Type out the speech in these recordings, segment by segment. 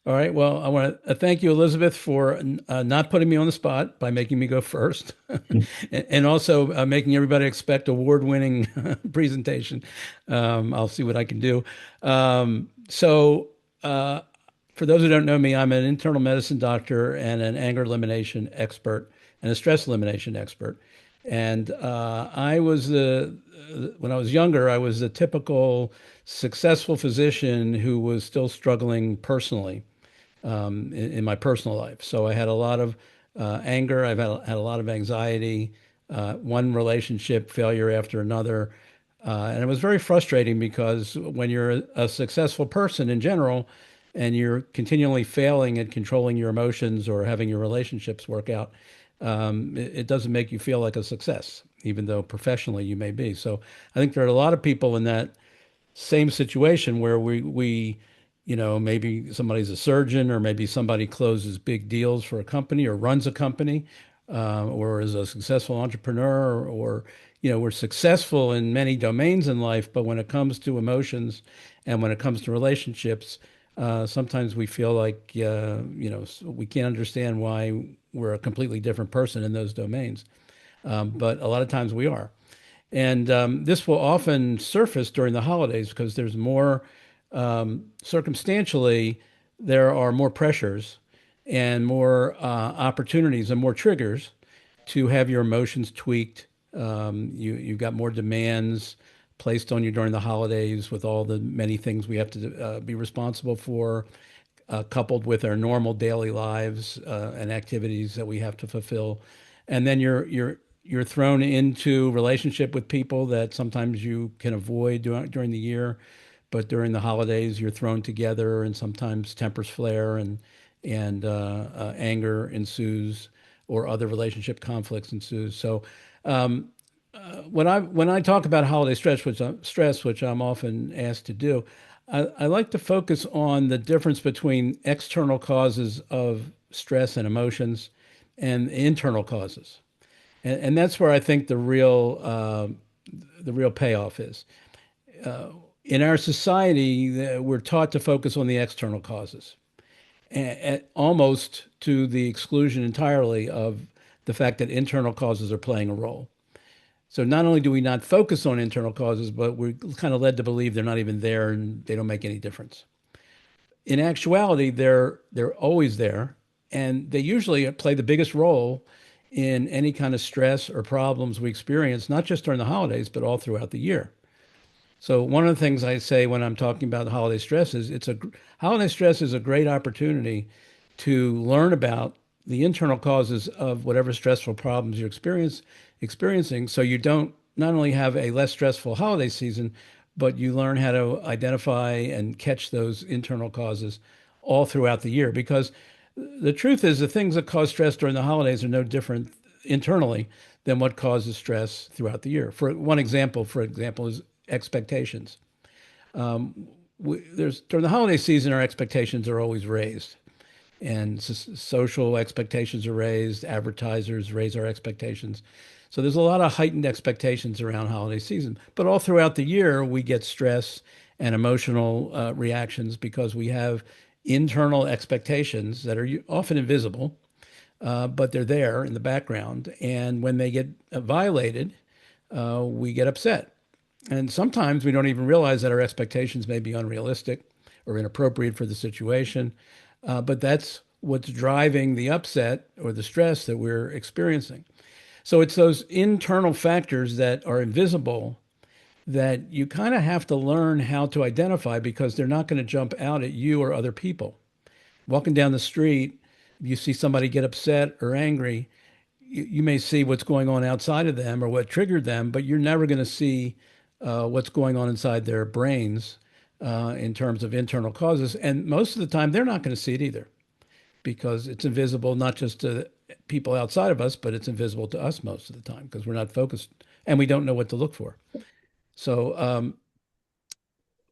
All right. Well, I want to thank you, Elizabeth, for not putting me on the spot by making me go first, and also making everybody expect award-winning presentation. I'll see what I can do. So, for those who don't know me, I'm an internal medicine doctor and an anger elimination expert and a stress elimination expert. And I was when I was younger, I was the typical successful physician who was still struggling personally in my personal life. So I had a lot of anger. I've had a lot of anxiety, one relationship failure after another. And it was very frustrating because when you're a successful person in general and you're continually failing at controlling your emotions or having your relationships work out, it doesn't make you feel like a success, even though professionally you may be. So I think there are a lot of people in that same situation where maybe somebody's a surgeon or maybe somebody closes big deals for a company or runs a company or is a successful entrepreneur or we're successful in many domains in life, but when it comes to emotions and when it comes to relationships, sometimes we feel like, we can't understand why we're a completely different person in those domains. But a lot of times we are. And this will often surface during the holidays because there's more, circumstantially, there are more pressures and more opportunities and more triggers to have your emotions tweaked. You've got more demands placed on you during the holidays with all the many things we have to be responsible for, coupled with our normal daily lives and activities that we have to fulfill. And then you're thrown into relationship with people that sometimes you can avoid during the year, but during the holidays you're thrown together, and sometimes tempers flare and anger ensues, or other relationship conflicts ensues. So when I talk about holiday which I'm often asked to do, I like to focus on the difference between external causes of stress and emotions and internal causes. And that's where I think the real payoff is. In our society, we're taught to focus on the external causes, almost to the exclusion entirely of the fact that internal causes are playing a role. So not only do we not focus on internal causes, but we're kind of led to believe they're not even there and they don't make any difference. In actuality, they're always there, and they usually play the biggest role in any kind of stress or problems we experience, not just during the holidays, but all throughout the year. So one of the things I say when I'm talking about the holiday stress is holiday stress is a great opportunity to learn about the internal causes of whatever stressful problems you're experiencing, so you don't not only have a less stressful holiday season, but you learn how to identify and catch those internal causes all throughout the year. Because the truth is, the things that cause stress during the holidays are no different internally than what causes stress throughout the year. For example, is expectations. There's during the holiday season, our expectations are always raised, and social expectations are raised. Advertisers raise our expectations. So there's a lot of heightened expectations around holiday season. But all throughout the year, we get stress and emotional reactions because we have internal expectations that are often invisible, but they're there in the background. And when they get violated, we get upset. And sometimes we don't even realize that our expectations may be unrealistic or inappropriate for the situation. But that's what's driving the upset or the stress that we're experiencing. So it's those internal factors that are invisible that you kind of have to learn how to identify, because they're not going to jump out at you or other people. Walking down the street, you see somebody get upset or angry, you may see what's going on outside of them or what triggered them, but you're never going to see what's going on inside their brains in terms of internal causes. And most of the time, they're not going to see it either, because it's invisible not just to people outside of us, but it's invisible to us most of the time because we're not focused and we don't know what to look for. So,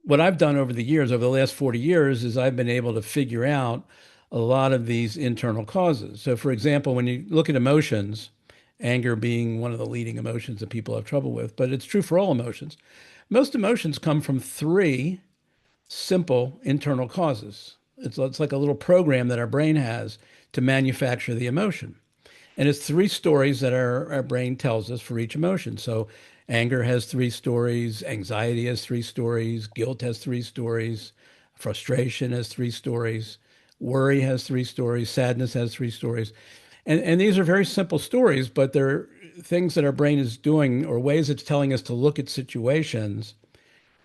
what I've done over the years, over the last 40 years, is I've been able to figure out a lot of these internal causes. So, for example, when you look at emotions, anger being one of the leading emotions that people have trouble with, but it's true for all emotions. Most emotions come from three simple internal causes. It's like a little program that our brain has to manufacture the emotion. And it's three stories that our brain tells us for each emotion. So anger has three stories, anxiety has three stories, guilt has three stories, frustration has three stories, worry has three stories, sadness has three stories. And these are very simple stories, but they're things that our brain is doing or ways it's telling us to look at situations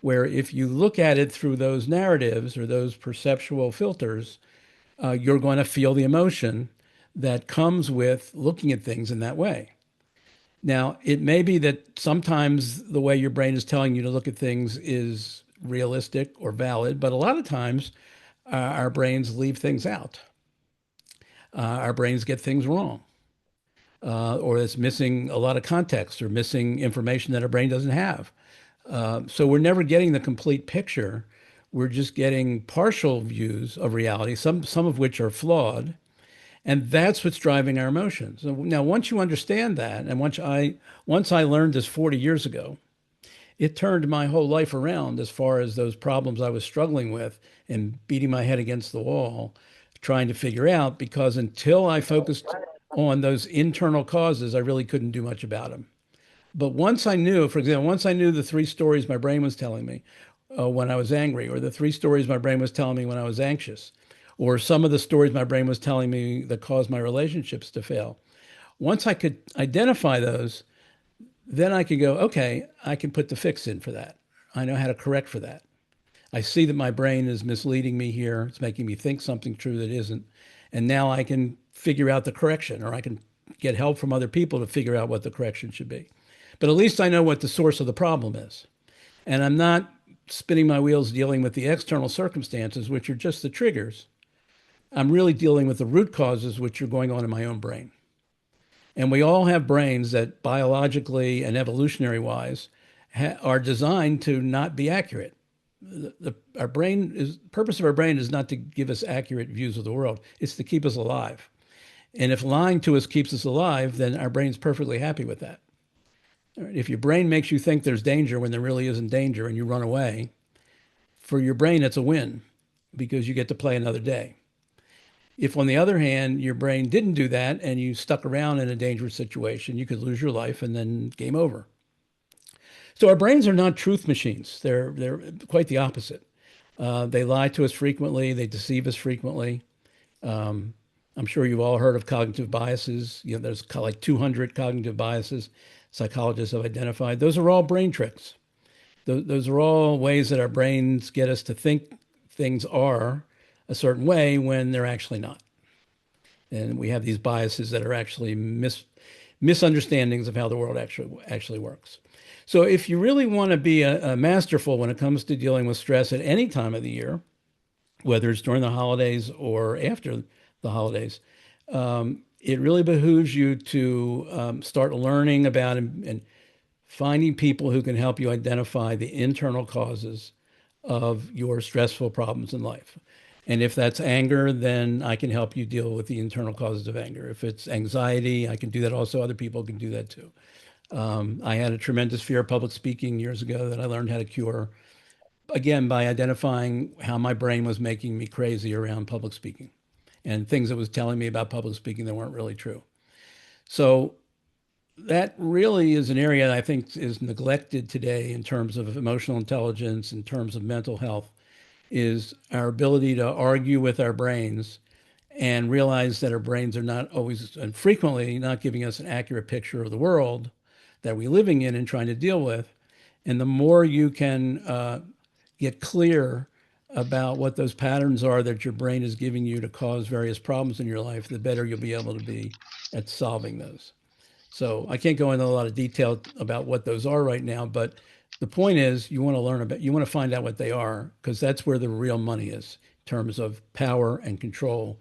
where if you look at it through those narratives or those perceptual filters, you're going to feel the emotion that comes with looking at things in that way. Now, it may be that sometimes the way your brain is telling you to look at things is realistic or valid, but a lot of times our brains leave things out. Our brains get things wrong, or it's missing a lot of context or missing information that our brain doesn't have. So we're never getting the complete picture. We're just getting partial views of reality, some of which are flawed. And that's what's driving our emotions. So now, once you understand that, and once I learned this 40 years ago, it turned my whole life around as far as those problems I was struggling with and beating my head against the wall, trying to figure out, because until I focused on those internal causes, I really couldn't do much about them. But once I knew, for example, once I knew the three stories my brain was telling me when I was angry, or the three stories my brain was telling me when I was anxious, or some of the stories my brain was telling me that caused my relationships to fail. Once I could identify those, then I could go, okay, I can put the fix in for that. I know how to correct for that. I see that my brain is misleading me here. It's making me think something true that isn't. And now I can figure out the correction, or I can get help from other people to figure out what the correction should be. But at least I know what the source of the problem is. And I'm not spinning my wheels dealing with the external circumstances, which are just the triggers. I'm really dealing with the root causes, which are going on in my own brain. And we all have brains that biologically and evolutionary wise are designed to not be accurate. Our brain is purpose of our brain is not to give us accurate views of the world. It's to keep us alive. And if lying to us keeps us alive, then our brain's perfectly happy with that. If your brain makes you think there's danger when there really isn't danger and you run away, for your brain, it's a win because you get to play another day. If, on the other hand, your brain didn't do that and you stuck around in a dangerous situation, you could lose your life and then game over. So our brains are not truth machines. They're quite the opposite. They lie to us frequently. They deceive us frequently. Um, I'm sure you've all heard of cognitive biases. You know, there's like 200 cognitive biases psychologists have identified. Those are all brain tricks. Those are all ways that our brains get us to think things are a certain way when they're actually not. And we have these biases that are actually misunderstandings of how the world actually works. So if you really want to be a masterful when it comes to dealing with stress at any time of the year, whether it's during the holidays or after the holidays, it really behooves you to start learning about and finding people who can help you identify the internal causes of your stressful problems in life. And if that's anger, then I can help you deal with the internal causes of anger. If it's anxiety, I can do that also. Other people can do that too. I had a tremendous fear of public speaking years ago that I learned how to cure, again, by identifying how my brain was making me crazy around public speaking and things it was telling me about public speaking that weren't really true. So that really is an area that I think is neglected today in terms of emotional intelligence, in terms of mental health, is our ability to argue with our brains and realize that our brains are not always and frequently not giving us an accurate picture of the world that we're living in and trying to deal with. And the more you can get clear about what those patterns are that your brain is giving you to cause various problems in your life, the better you'll be able to be at solving those. So I can't go into a lot of detail about what those are right now, but the point is you want to learn about, you want to find out what they are, because that's where the real money is in terms of power and control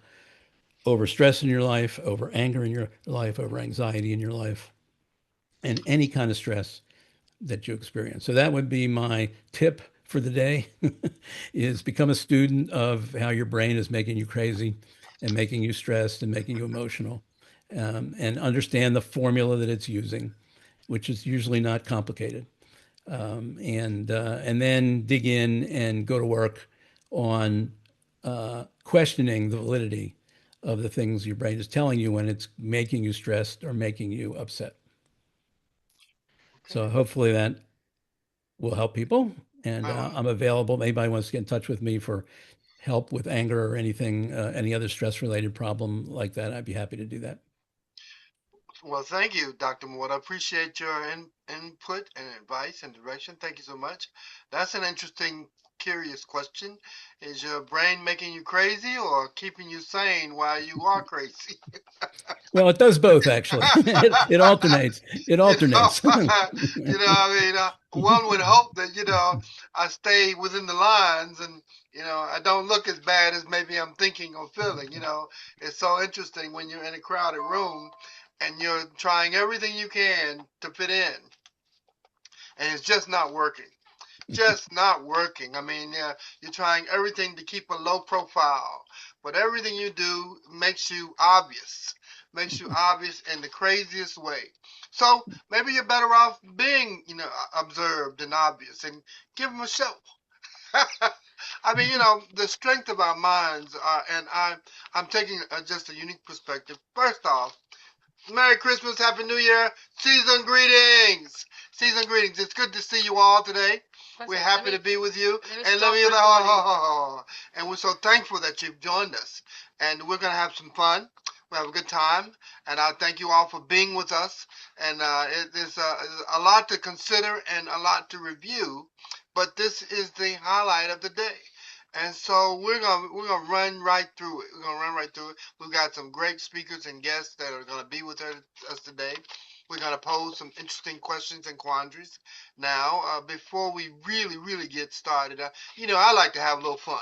over stress in your life, over anger in your life, over anxiety in your life, and any kind of stress that you experience. So that would be my tip for the day is become a student of how your brain is making you crazy and making you stressed and making you emotional, and understand the formula that it's using, which is usually not complicated. And then dig in and go to work on questioning the validity of the things your brain is telling you when it's making you stressed or making you upset. So Okay. hopefully that will help people. And Uh, I'm available. Anybody wants to get in touch with me for help with anger or anything, any other stress related problem like that, I'd be happy to do that. well, thank you, Dr. Moore. I appreciate your input and advice and direction. Thank you so much. That's an interesting, curious question. Is your brain making you crazy or keeping you sane while you are crazy? Well, it does both actually. It alternates. It you know, alternates. I mean, one would hope that, I stay within the lines and, I don't look as bad as maybe I'm thinking or feeling. It's so interesting when you're in a crowded room and you're trying everything you can to fit in and it's just not working. Just not working. I mean, yeah, you're trying everything to keep a low profile, but everything you do makes you obvious in the craziest way. So maybe you're better off being, observed and obvious, and give them a show. I mean, the strength of our minds are, and I'm taking just a unique perspective. First off, Merry Christmas, Happy New Year, season greetings. Season greetings. It's good to see you all today. We're happy to be with you. And let me, and we're so thankful that you've joined us. And we're going to have some fun. We'll have a good time. And I thank you all for being with us. And it is a lot to consider and a lot to review. But this is the highlight of the day. And so we're gonna run right through it. We're gonna run right through it. We've got some great speakers and guests that are gonna be with us today. We're gonna pose some interesting questions and quandaries. Now, before we really get started, I like to have a little fun.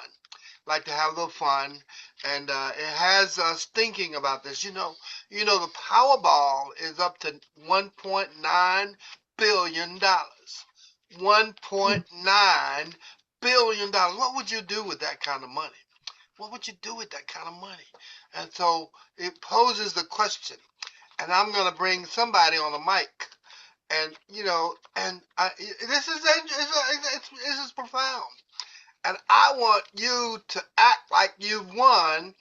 Like to have a little fun, and it has us thinking about this. The Powerball is up to 1.9 billion dollars. $1.9 billion. What would you do with that kind of money? What would you do with that kind of money? And so it poses the question, and I'm going to bring somebody on the mic, and this is profound, and I want you to act like you've won.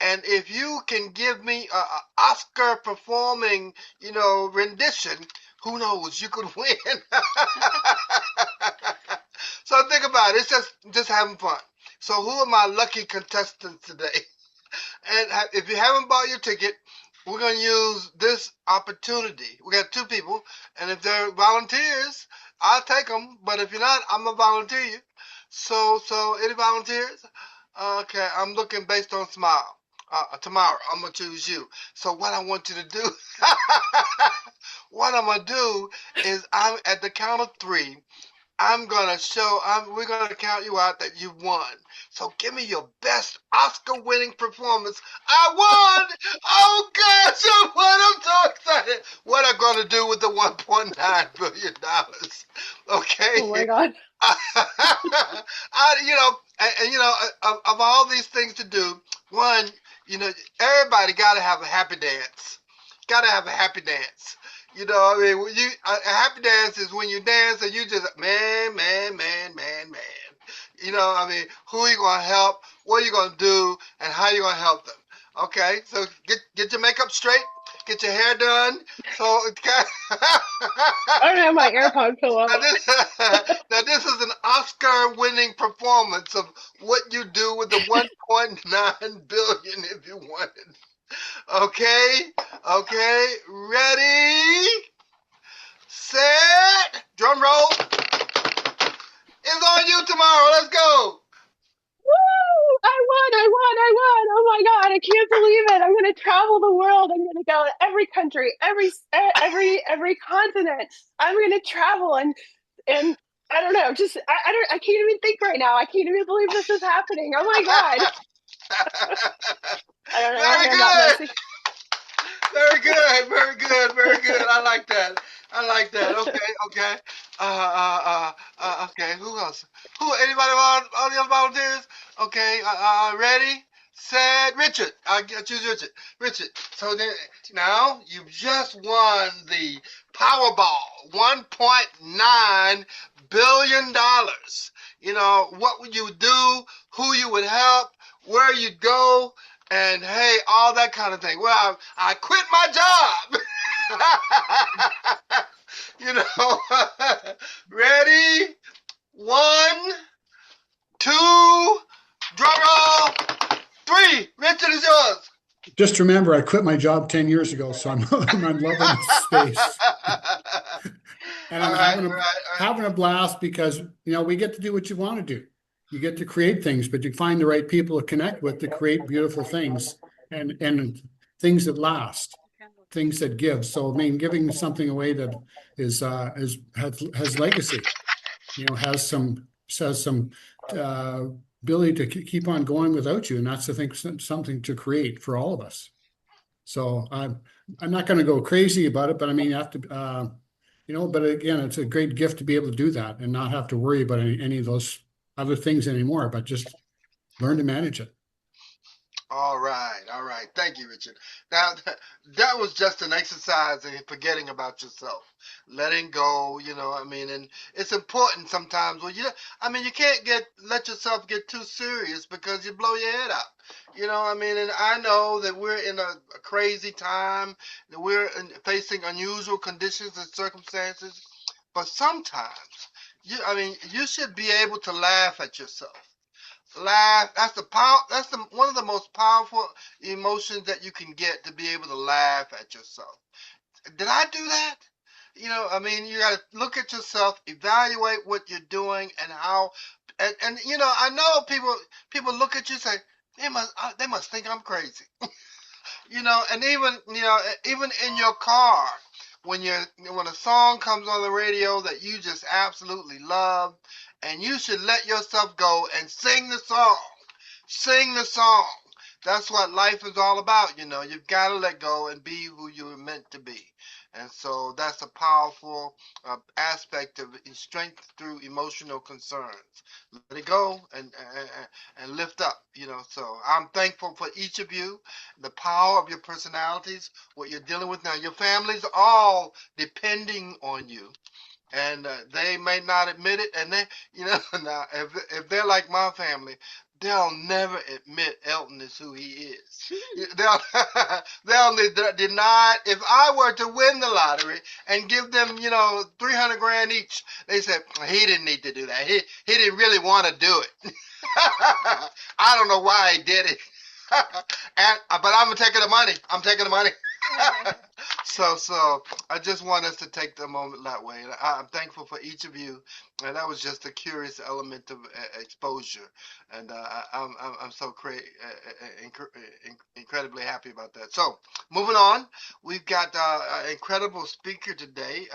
And if you can give me a Oscar performing, rendition, who knows? You could win. So think about it. It's just having fun. So who are my lucky contestants today? And if you haven't bought your ticket, we're going to use this opportunity. We got two people, and if they're volunteers, I'll take them. But if you're not, I'm gonna volunteer you. So any volunteers? Okay, I'm looking based on smile. Tomorrow, I'm gonna choose you. So what I want you to do, what I'm gonna do is I'm at the count of three. We're gonna count you out that you won. So give me your best Oscar-winning performance. I won! Oh gosh, I won! I'm so excited. What I'm gonna do with the $1.9 billion? Oh my Okay. God. Of all these things to do, one, everybody got to have a happy dance. Got to have a happy dance. I mean, a happy dance is when you dance and you just man. I mean, who are you gonna help? What are you gonna do? And how are you gonna help them? Okay, so get your makeup straight, get your hair done. So I don't have my AirPod pillow. now this, now this is an Oscar-winning performance of what you do with the 1.9 billion if you wanted. Okay, okay, ready, set, drum roll. It's on you tomorrow. Let's go. Woo! I won! Oh my God, I can't believe it. I'm gonna travel the world. I'm gonna go to every country, every continent. I'm gonna travel and I don't know, just I can't even think right now. I can't even believe this is happening. Oh my God. I don't know, my Very hand got good. messy. Very good. Very good. Very good. I like that. I like that. Okay. Okay. Okay. Who else? Anybody all the other volunteers? Okay. Ready? Set. Richard. I choose Richard. Richard. So then, now you've just won the Powerball, $1.9 billion. What would you do? Who you would help? where you go, and hey, all that kind of thing. Well, I quit my job. You know, ready? 1, 2, drum roll. 3. Richard is yours. Just remember, I quit my job 10 years ago, so I'm loving the space. And All I'm right, all right, all right. having a blast because, we get to do what you want to do. You get to create things, but you find the right people to connect with to create beautiful things and things that last, things that give. So, giving something away that has legacy, has some uh, ability to keep on going without you, and that's, I think, something to create for all of us. So I'm not going to go crazy about it, but you have to, but again, it's a great gift to be able to do that and not have to worry about any of those other things anymore, but just learn to manage it. All right, all right. Thank you, Richard. Now, that was just an exercise in forgetting about yourself, letting go. And it's important sometimes. Well, you can't let yourself get too serious because you blow your head out. And I know that we're in a crazy time, that we're facing unusual conditions and circumstances, but sometimes, you should be able to laugh at yourself. Laugh. That's the power. That's one of the most powerful emotions that you can get, to be able to laugh at yourself. Did I do that? You got to look at yourself, evaluate what you're doing, and how. And I know people look at you and say they must think I'm crazy. And even in your car, when a song comes on the radio that you just absolutely love, and you should let yourself go and sing the song. Sing the song. That's what life is all about. You've got to let go and be who you were meant to be. And so that's a powerful aspect of strength through emotional concerns. Let it go and lift up. So I'm thankful for each of you, the power of your personalities, what you're dealing with now. Your families all depending on you, and they may not admit it. And now if they're like my family, they'll never admit Elton is who he is. They'll deny it. If I were to win the lottery and give them 300 grand each, they said he didn't need to do that. He didn't really want to do it. I don't know why he did it. But I'm taking the money. I'm taking the money. So I just want us to take the moment that way. I'm thankful for each of you, and that was just a curious element of exposure, and I'm so incredibly happy about that. So moving on, we've got an incredible speaker today.